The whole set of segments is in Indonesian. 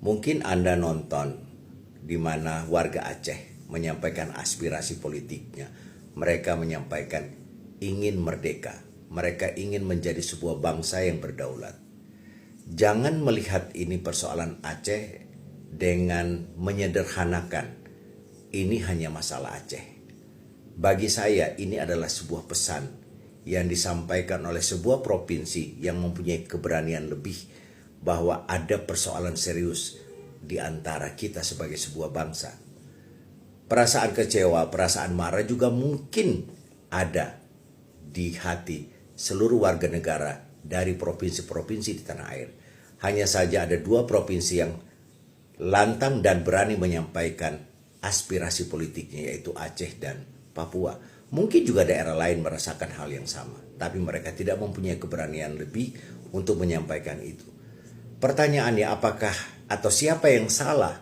Mungkin Anda nonton di mana warga Aceh menyampaikan aspirasi politiknya. Mereka menyampaikan ingin merdeka. Mereka ingin menjadi sebuah bangsa yang berdaulat. Jangan melihat ini persoalan Aceh dengan menyederhanakan. Ini hanya masalah Aceh. Bagi saya ini adalah sebuah pesan yang disampaikan oleh sebuah provinsi yang mempunyai keberanian lebih bahwa ada persoalan serius di antara kita sebagai sebuah bangsa. Perasaan kecewa, perasaan marah juga mungkin ada di hati seluruh warga negara dari provinsi-provinsi di tanah air. Hanya saja ada dua provinsi yang lantang dan berani menyampaikan aspirasi politiknya, yaitu Aceh dan Papua. Mungkin juga daerah lain merasakan hal yang sama, tapi mereka tidak mempunyai keberanian lebih untuk menyampaikan itu. Pertanyaannya, apakah atau siapa yang salah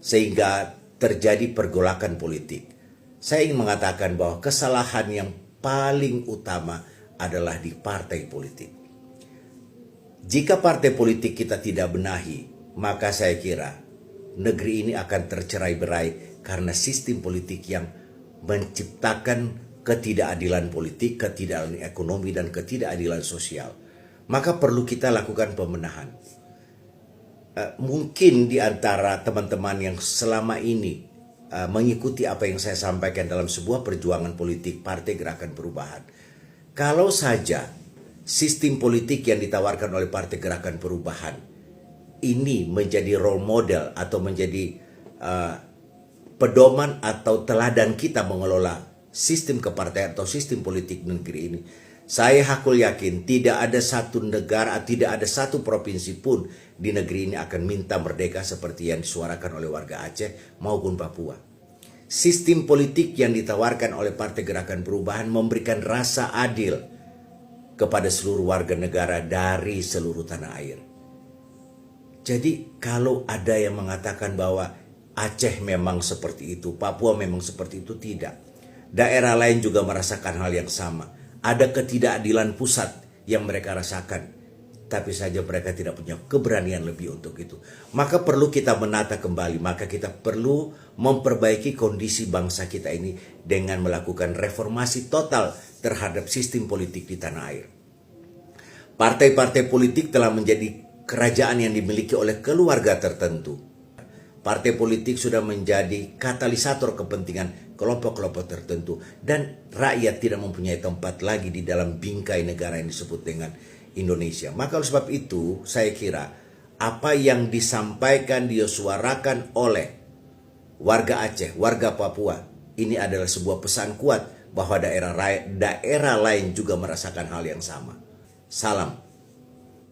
sehingga terjadi pergolakan politik? Saya ingin mengatakan bahwa kesalahan yang paling utama adalah di partai politik. Jika partai politik kita tidak benahi, maka saya kira negeri ini akan tercerai-berai karena sistem politik yang menciptakan ketidakadilan politik, ketidakadilan ekonomi, dan ketidakadilan sosial. Maka perlu kita lakukan pembenahan. Mungkin di antara teman-teman yang selama ini mengikuti apa yang saya sampaikan dalam sebuah perjuangan politik Partai Gerakan Perubahan, kalau saja sistem politik yang ditawarkan oleh Partai Gerakan Perubahan ini menjadi role model atau menjadi pedoman atau teladan kita mengelola sistem kepartaian atau sistem politik negeri ini, saya hakul yakin tidak ada satu negara, tidak ada satu provinsi pun di negeri ini akan minta merdeka seperti yang disuarakan oleh warga Aceh maupun Papua. Sistem politik yang ditawarkan oleh Partai Gerakan Perubahan memberikan rasa adil kepada seluruh warga negara dari seluruh tanah air. Jadi kalau ada yang mengatakan bahwa Aceh memang seperti itu, Papua memang seperti itu, tidak. Daerah lain juga merasakan hal yang sama. Ada ketidakadilan pusat yang mereka rasakan, tapi saja mereka tidak punya keberanian lebih untuk itu. Maka perlu kita menata kembali, maka kita perlu memperbaiki kondisi bangsa kita ini dengan melakukan reformasi total terhadap sistem politik di tanah air. Partai-partai politik telah menjadi kerajaan yang dimiliki oleh keluarga tertentu. Partai politik sudah menjadi katalisator kepentingan kelompok-kelompok tertentu, dan rakyat tidak mempunyai tempat lagi di dalam bingkai negara yang disebut dengan Indonesia. Maka oleh sebab itu saya kira apa yang disampaikan, disuarakan oleh warga Aceh, warga Papua, ini adalah sebuah pesan kuat bahwa daerah lain juga merasakan hal yang sama. Salam.